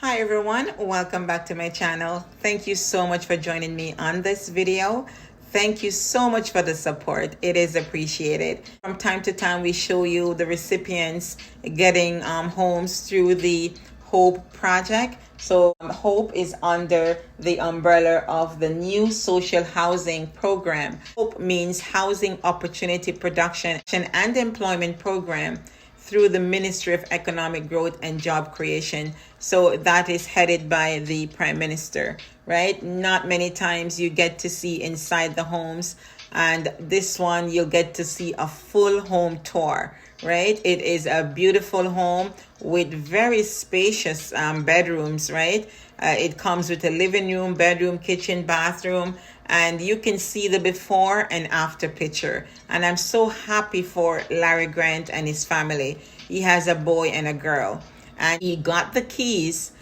Hi everyone, welcome back to my channel. Thank you so much for joining me on this video. Thank you so much for the support. It is appreciated. From time to time, we show you the recipients getting homes through the Hope Project. So Hope is under the umbrella of the new social housing program. Hope means Housing Opportunity Production and Employment Program through the Ministry of Economic Growth and Job Creation. So that is headed by the Prime Minister, right? Not many times you get to see inside the homes, and this one you'll get to see a full home tour, right? It is a beautiful home with very spacious bedrooms, right? It comes with a living room, bedroom, kitchen, bathroom, and you can see the before and after picture. And I'm so happy for Larry Grant and his family. He has a boy and a girl, and he got the keys.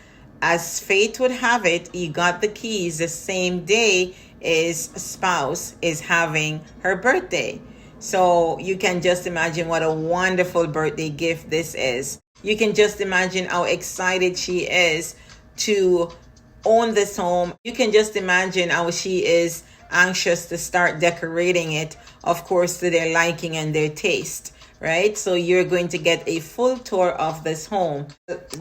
As fate would have it, he got the keys the same day his spouse is having her birthday. So you can just imagine what a wonderful birthday gift this is. You can just imagine how excited she is to own this home. You can just imagine how she is anxious to start decorating it, of course, to their liking and their taste, right? So you're going to get a full tour of this home.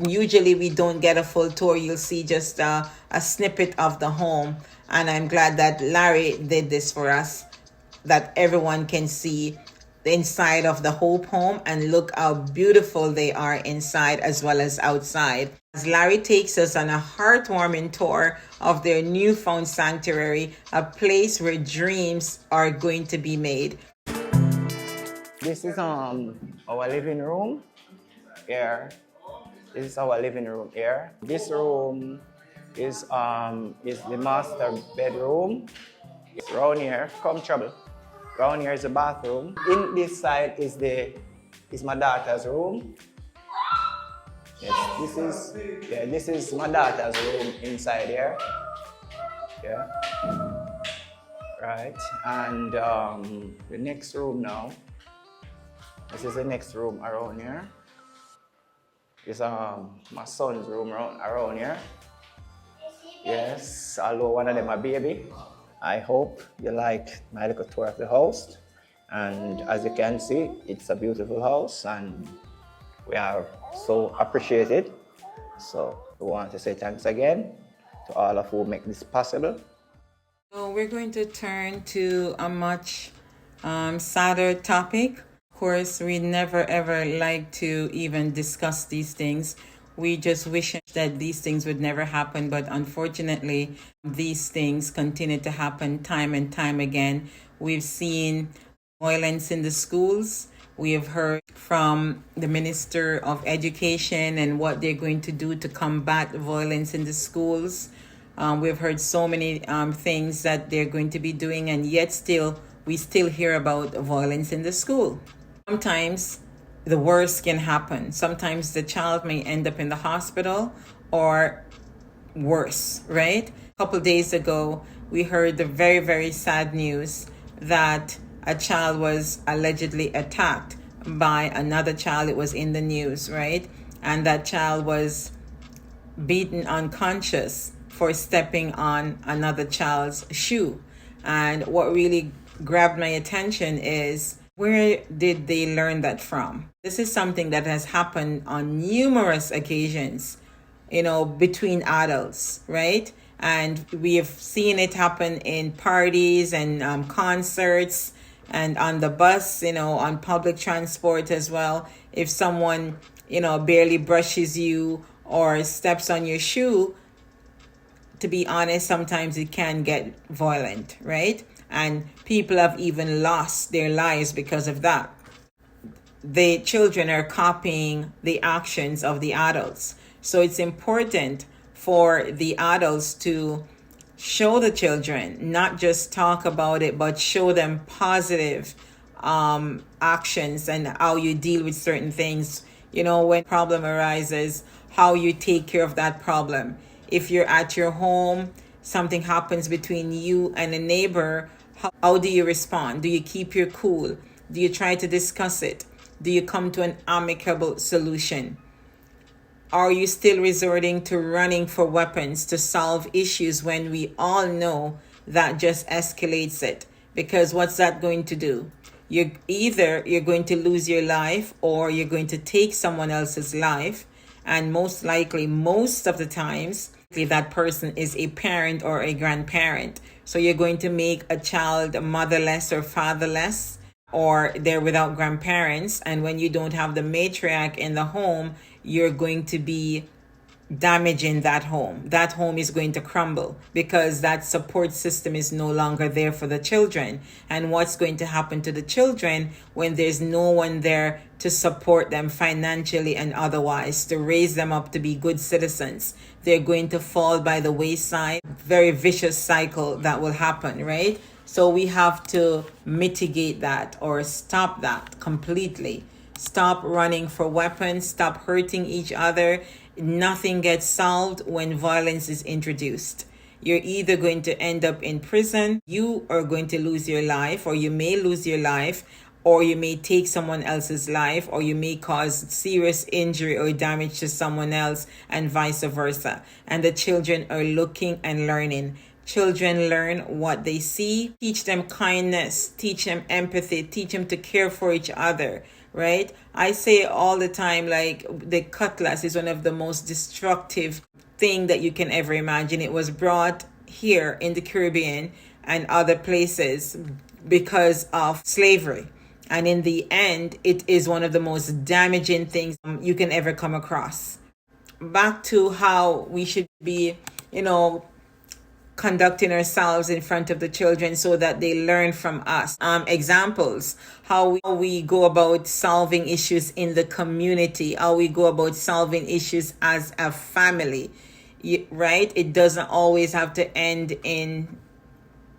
Usually we don't get a full tour. You'll see just a snippet of the home. And I'm glad that Larry did this for us, that everyone can see the inside of the Hope home and look how beautiful they are inside as well as outside. As Larry takes us on a heartwarming tour of their newfound sanctuary, a place where dreams are going to be made. This is our living room here. This is our living room here. This room is the master bedroom. It's round here, come trouble. Round here is the bathroom. In this side is my daughter's room. Yes, this is my daughter's room inside here. Yeah. Right. And the next room now. This is the next room around here. This my son's room around here. Yes, although one of them a baby. I hope you like my little tour of the house. And as you can see, it's a beautiful house and we are so appreciated. So we want to say thanks again to all of who make this possible. So we're going to turn to a much sadder topic. Of course, we never ever like to even discuss these things. We just wish that these things would never happen, but unfortunately, these things continue to happen time and time again. We've seen violence in the schools. We have heard from the Minister of Education and what they're going to do to combat violence in the schools. We've heard so many things that they're going to be doing, and yet we still hear about violence in the school. Sometimes the worst can happen. Sometimes the child may end up in the hospital or worse, right? A couple days ago, we heard the very, very sad news that a child was allegedly attacked by another child. It was in the news, right? And that child was beaten unconscious for stepping on another child's shoe. And what really grabbed my attention is, where did they learn that from? This is something that has happened on numerous occasions, between adults, right? And we have seen it happen in parties and concerts and on the bus, on public transport as well. If someone, barely brushes you or steps on your shoe, to be honest, sometimes it can get violent, right? And people have even lost their lives because of that. The children are copying the actions of the adults. So it's important for the adults to show the children, not just talk about it, but show them positive actions and how you deal with certain things. When a problem arises, how you take care of that problem. If you're at your home, something happens between you and a neighbor, how do you respond? Do you keep your cool? Do you try to discuss it? Do you come to an amicable solution? Are you still resorting to running for weapons to solve issues when we all know that just escalates it? Because what's that going to do? You're going to lose your life, or you're going to take someone else's life, and most likely, most of the times, that person is a parent or a grandparent. So you're going to make a child motherless or fatherless, or they're without grandparents. And when you don't have the matriarch in the home, you're going to be damaging that home. That home is going to crumble because that support system is no longer there for the children. And what's going to happen to the children when there's no one there to support them financially and otherwise, to raise them up to be good citizens? They're going to fall by the wayside. Very vicious cycle that will happen, right? So we have to mitigate that or stop that completely. Stop running for weapons. Stop hurting each other. Nothing gets solved when violence is introduced. You're either going to end up in prison, you are going to lose your life, or you may lose your life, or you may take someone else's life, or you may cause serious injury or damage to someone else, and vice versa. And the children are looking and learning. Children learn what they see. Teach them kindness, teach them empathy, teach them to care for each other, right? I say all the time, like, the cutlass is one of the most destructive thing that you can ever imagine. It was brought here in the Caribbean and other places because of slavery. And in the end, it is one of the most damaging things you can ever come across. Back to how we should be, conducting ourselves in front of the children so that they learn from us. Examples, how we go about solving issues in the community, how we go about solving issues as a family, right? It doesn't always have to end in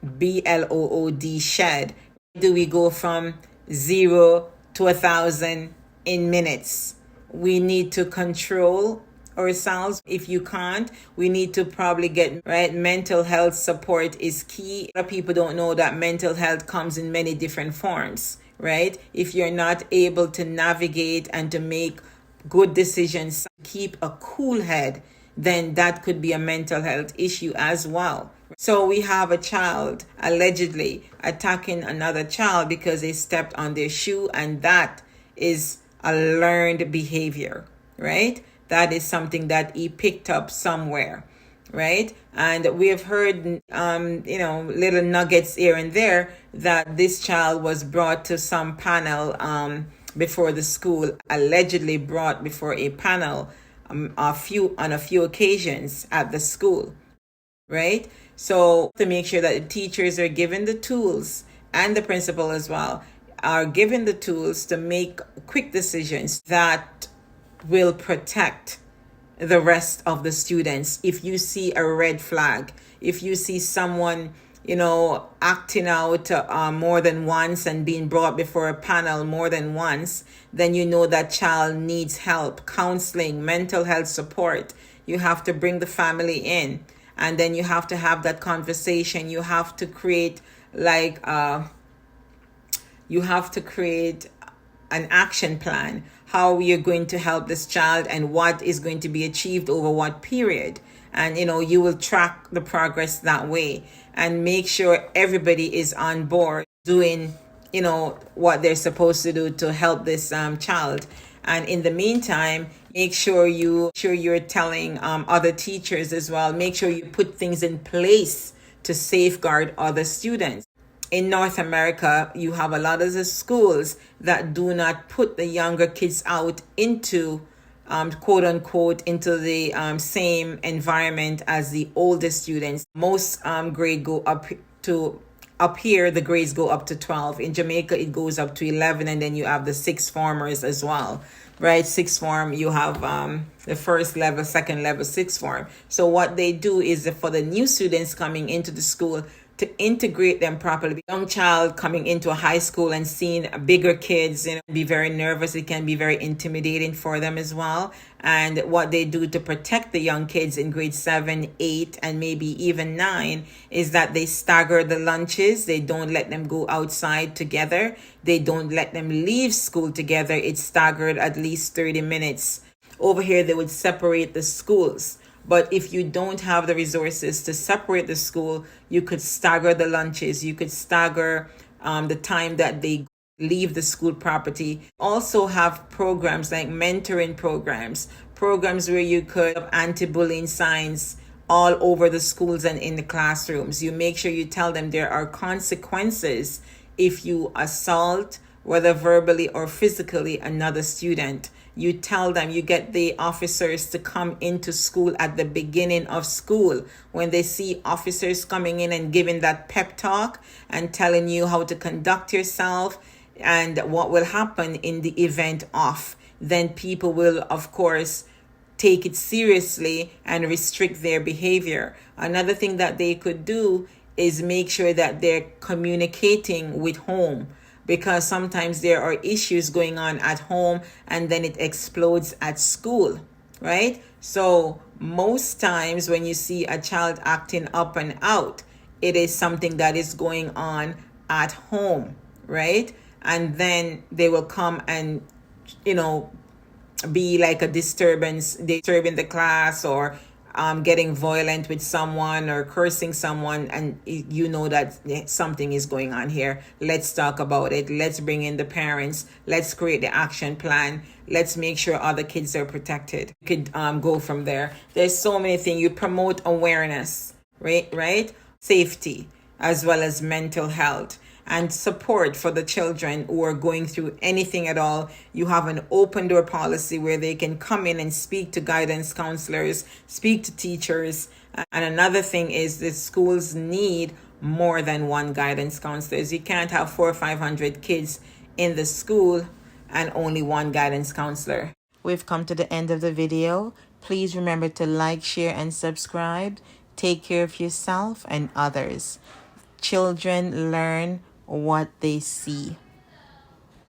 BLOOD, shed. Do we go from 0 to 1,000 in minutes? We need to control ourselves. If you can't, we need to probably get right. Mental health support is key. A lot of people don't know that mental health comes in many different forms, right? If you're not able to navigate and to make good decisions, keep a cool head, then that could be a mental health issue as well. So we have a child allegedly attacking another child because they stepped on their shoe, and that is a learned behavior, right? That is something that he picked up somewhere, right? And we have heard, little nuggets here and there that this child was brought to some panel before the school, allegedly brought before a panel on a few occasions at the school, right? So to make sure that the teachers are given the tools, and the principal as well, are given the tools to make quick decisions that will protect the rest of the students. If you see a red flag, if you see someone, acting out more than once and being brought before a panel more than once, then you know that child needs help, counseling, mental health support. You have to bring the family in, and then you have to have that conversation. You have to create an action plan, how you're going to help this child and what is going to be achieved over what period. And, you will track the progress that way and make sure everybody is on board doing, what they're supposed to do to help this child. And in the meantime, make sure you're telling other teachers as well. Make sure you put things in place to safeguard other students. In North America, you have a lot of the schools that do not put the younger kids out into, quote unquote, into the same environment as the older students. Most grade go up here, the grades go up to 12. In Jamaica, it goes up to 11, and then you have the sixth formers as well, right? Sixth form, you have the first level, second level, sixth form. So what they do is for the new students coming into the school, to integrate them properly. Young child coming into a high school and seeing bigger kids, be very nervous. It can be very intimidating for them as well. And what they do to protect the young kids in grade 7, 8, and maybe even 9 is that they stagger the lunches. They don't let them go outside together. They don't let them leave school together. It's staggered at least 30 minutes Over here, they would separate the schools. But if you don't have the resources to separate the school, you could stagger the lunches. You could stagger the time that they leave the school property. Also have programs like mentoring programs where you could have anti-bullying signs all over the schools and in the classrooms. You make sure you tell them there are consequences if you assault, whether verbally or physically, another student. You tell them, you get the officers to come into school at the beginning of school. When they see officers coming in and giving that pep talk and telling you how to conduct yourself and what will happen in the event of, then people will, of course, take it seriously and restrict their behavior. Another thing that they could do is make sure that they're communicating with home, because sometimes there are issues going on at home and then it explodes at school, right? So most times when you see a child acting up and out, it is something that is going on at home, right? And then they will come and, be like a disturbance, disturbing the class, or getting violent with someone or cursing someone, and you know that something is going on here. Let's talk about it. Let's bring in the parents. Let's create the action plan. Let's make sure other kids are protected. You could go from there. There's so many things. You promote awareness, right? Safety, as well as mental health and support for the children who are going through anything at all. You have an open door policy where they can come in and speak to guidance counselors, speak to teachers. And another thing is the schools need more than one guidance counselors. You can't have 400 or 500 kids in the school and only one guidance counselor. We've come to the end of the video. Please remember to like, share, and subscribe. Take care of yourself and others. Children learn what they see.